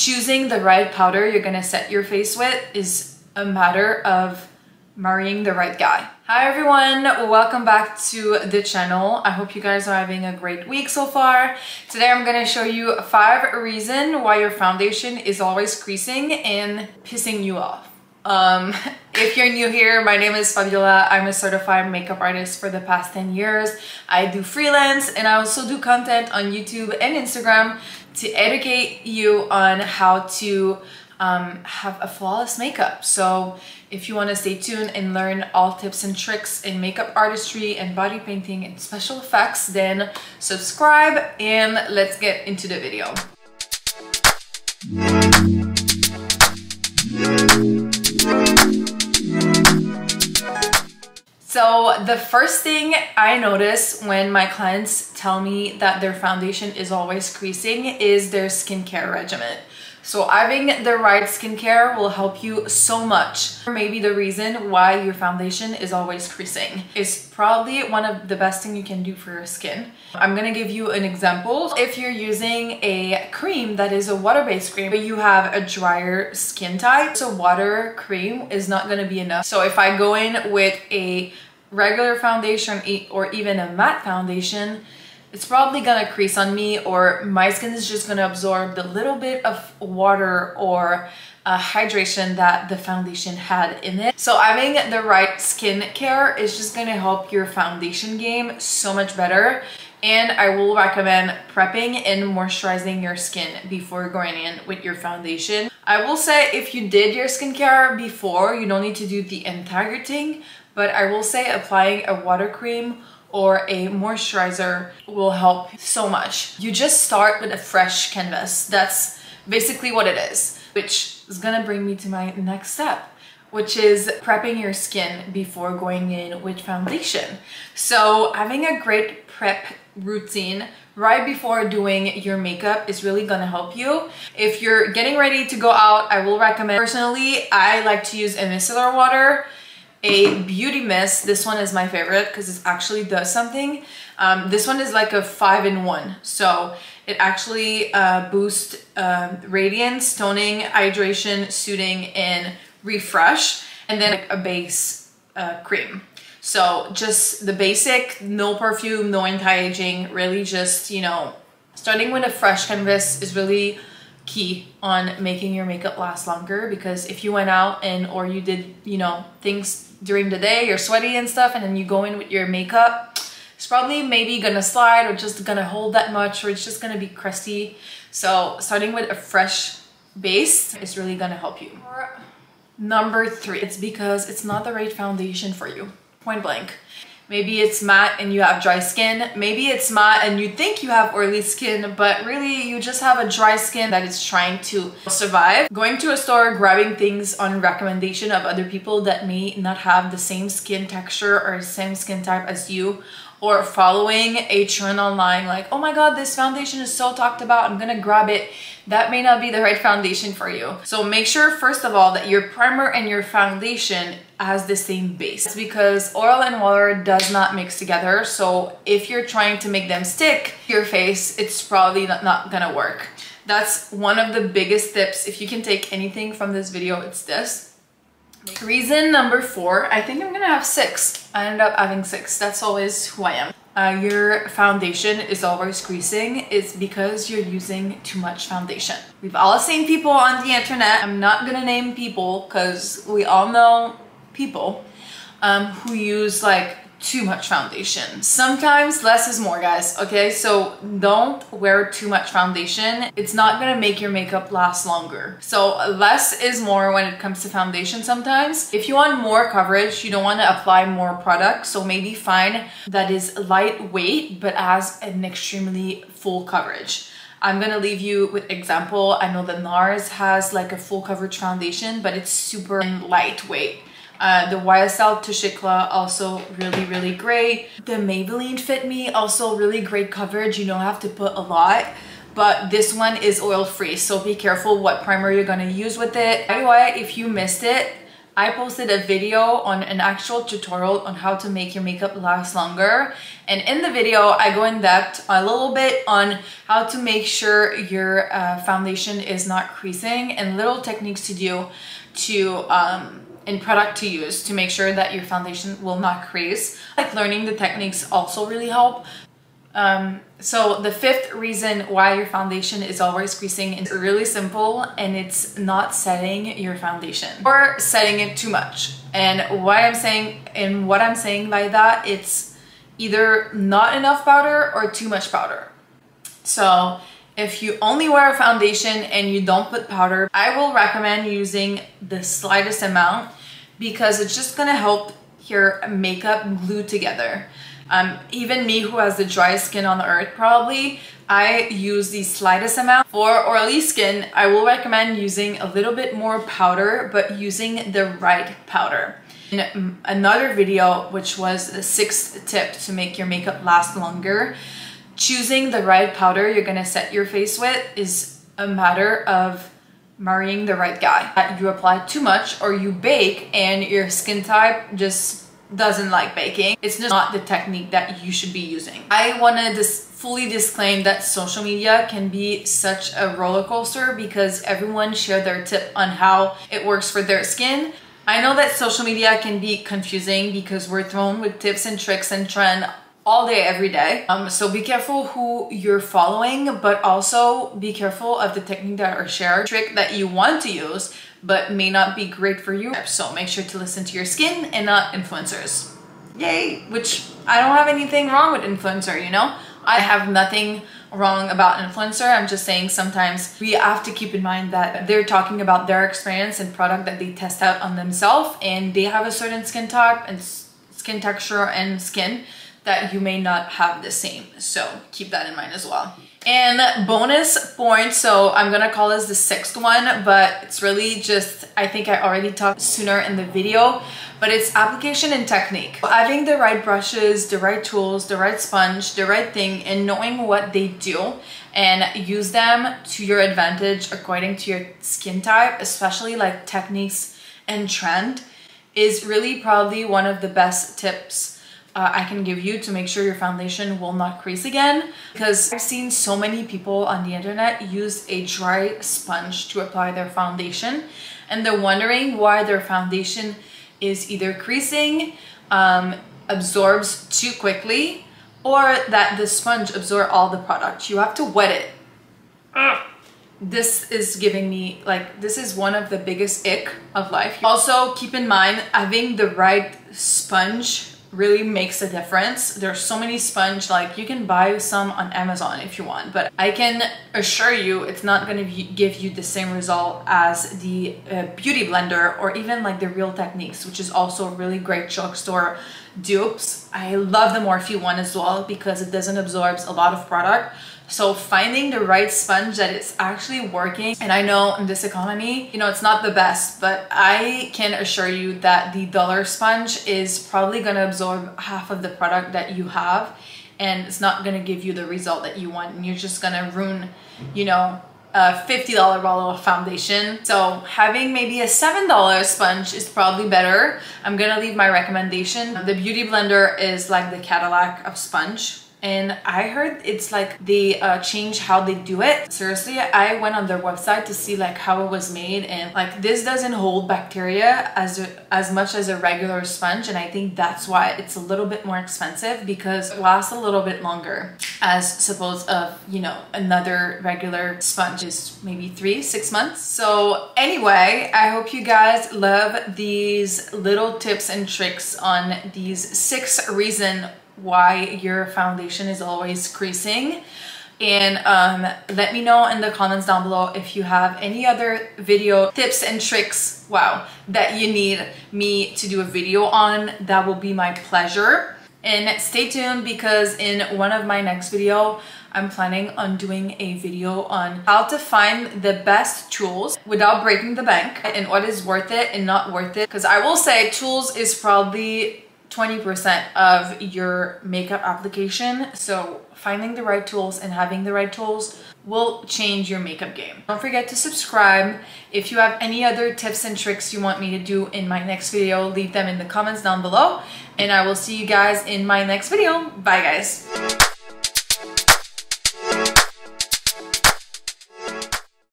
choosing the right powder you're gonna set your face with is a matter of marrying the right guy. Hi everyone, welcome back to the channel. I hope you guys are having a great week so far. Today I'm gonna show you 5 reasons why your foundation is always creasing and pissing you off. If you're new here, my name is Fabiola. I'm a certified makeup artist for the past 10 years. I do freelance and I also do content on YouTube and Instagram to educate you on how to have a flawless makeup. So if you want to stay tuned and learn all tips and tricks in makeup artistry and body painting and special effects, then subscribe and let's get into the video. So the first thing I notice when my clients tell me that their foundation is always creasing is their skincare regimen. So having the right skincare will help you so much. Maybe the reason why your foundation is always creasing is probably one of the best things you can do for your skin. I'm gonna give you an example. If you're using a cream that is a water-based cream, but you have a drier skin type, so water cream is not gonna be enough. So if I go in with a regular foundation or even a matte foundation, it's probably gonna crease on me, or my skin is just gonna absorb the little bit of water or hydration that the foundation had in it. So having the right skin care is just gonna help your foundation game so much better. And I will recommend prepping and moisturizing your skin before going in with your foundation. I will say if you did your skincare before, you don't need to do the entire thing, but I will say applying a water cream or a moisturizer will help so much. You just start with a fresh canvas. That's basically what it is, which is gonna bring me to my next step, which is prepping your skin before going in with foundation. So having a great prep routine right before doing your makeup is really gonna help you. If you're getting ready to go out, I will recommend, personally, I like to use a micellar water, a beauty mist. This one is my favorite because it actually does something. This one is like a 5-in-1, so it actually boosts radiance, toning, hydration, soothing, and refresh, and then a base cream. So just the basic, no perfume, no anti-aging, really just, you know, starting with a fresh canvas is really key on making your makeup last longer, because if you went out and or you did, you know, things during the day, you're sweaty and stuff, and then you go in with your makeup, it's probably maybe gonna slide or just gonna hold that much, or it's just gonna be crusty. So starting with a fresh base is really gonna help you. Number 3, it's because it's not the right foundation for you, point blank. Maybe it's matte and you have dry skin. Maybe it's matte and you think you have oily skin, but really you just have a dry skin that is trying to survive. Going to a store, grabbing things on recommendation of other people that may not have the same skin texture or same skin type as you, or following a trend online like, oh my god, this foundation is so talked about, I'm gonna grab it. That may not be the right foundation for you. So make sure, first of all, that your primer and your foundation has the same base. It's because oil and water does not mix together. So if you're trying to make them stick to your face, it's probably not gonna work. That's one of the biggest tips. If you can take anything from this video, it's this. Reason number 4, I think I'm gonna have 6. I ended up having 6. That's always who I am. Your foundation is always creasing is because you're using too much foundation. We've all seen people on the internet, I'm not gonna name people because we all know people who use like too much foundation. Sometimes less is more, guys, okay? So don't wear too much foundation. It's not gonna make your makeup last longer. So less is more when it comes to foundation sometimes. If you want more coverage, you don't want to apply more product, so maybe find that is lightweight but has an extremely full coverage. I'm gonna leave you with example. I know the NARS has like a full coverage foundation, but it's super lightweight. The YSL touche eclat also really great. The Maybelline Fit Me also really great coverage. You don't have to put a lot, but this one is oil free, so be careful what primer you're gonna use with it. By the way, if you missed it, I posted a video on an actual tutorial on how to make your makeup last longer. And in the video, I go in depth a little bit on how to make sure your foundation is not creasing and little techniques to do to and product to use to make sure that your foundation will not crease. Like learning the techniques also really help. So the fifth reason why your foundation is always creasing is really simple, and it's not setting your foundation or setting it too much. And what I'm saying by that, it's either not enough powder or too much powder. So if you only wear a foundation and you don't put powder, I will recommend using the slightest amount because it's just gonna help your makeup glue together. Even me, who has the driest skin on the earth probably, I use the slightest amount. For oily skin, I will recommend using a little bit more powder, but using the right powder. In another video, which was the 6th tip to make your makeup last longer, choosing the right powder you're gonna set your face with is a matter of marrying the right guy. You apply too much or you bake and your skin type just doesn't like baking. It's just not the technique that you should be using. I want to fully disclaim that social media can be such a roller coaster because everyone shared their tip on how it works for their skin. I know that social media can be confusing because we're thrown with tips and tricks and trend all day, every day. So be careful who you're following, but also be careful of the technique that are shared, trick that you want to use, but may not be great for you. So make sure to listen to your skin and not influencers. Yay! Which I don't have anything wrong with influencer, you know? I have nothing wrong about influencer. I'm just saying sometimes we have to keep in mind that they're talking about their experience and product that they test out on themselves, and they have a certain skin type and skin texture and skin that you may not have the same. So keep that in mind as well. And bonus point, so I'm gonna call this the 6th one, but it's really just, I think I already talked sooner in the video, but it's application and technique. Having the right brushes, the right tools, the right sponge, the right thing, and knowing what they do and use them to your advantage according to your skin type, especially like techniques and trend, is really probably one of the best tips I can give you to make sure your foundation will not crease again, because I've seen so many people on the internet use a dry sponge to apply their foundation, and they're wondering why their foundation is either creasing, absorbs too quickly, or that the sponge absorbs all the product. You have to wet it. This is giving me, like, this is one of the biggest ick of life. Also, keep in mind, having the right sponge really makes a difference. There's so many sponge, like you can buy some on Amazon if you want, but I can assure you it's not going to give you the same result as the beauty blender or even like the Real Techniques, which is also really great drugstore dupes. I love the Morphe one as well because it doesn't absorb a lot of product. So finding the right sponge that is actually working, and I know in this economy, you know, it's not the best, but I can assure you that the dollar sponge is probably gonna absorb half of the product that you have, and it's not gonna give you the result that you want, and you're just gonna ruin, you know, a $50 bottle of foundation. So having maybe a $7 sponge is probably better. I'm gonna leave my recommendation. The Beauty Blender is like the Cadillac of sponge. And I heard it's like they change how they do it. Seriously, I went on their website to see like how it was made, and like this doesn't hold bacteria as much as a regular sponge, and I think that's why it's a little bit more expensive, because it lasts a little bit longer as suppose of, you know, another regular sponge is maybe 3-6 months. So anyway, I hope you guys love these little tips and tricks on these 6 reasons why your foundation is always creasing, and let me know in the comments down below if you have any other video tips and tricks, wow, that you need me to do a video on. That will be my pleasure. And stay tuned, because in one of my next video I'm planning on doing a video on how to find the best tools without breaking the bank, and what is worth it and not worth it. Because I will say tools is probably 20% of your makeup application. So finding the right tools and having the right tools will change your makeup game. Don't forget to subscribe. If you have any other tips and tricks you want me to do in my next video, leave them in the comments down below, and I will see you guys in my next video. Bye guys.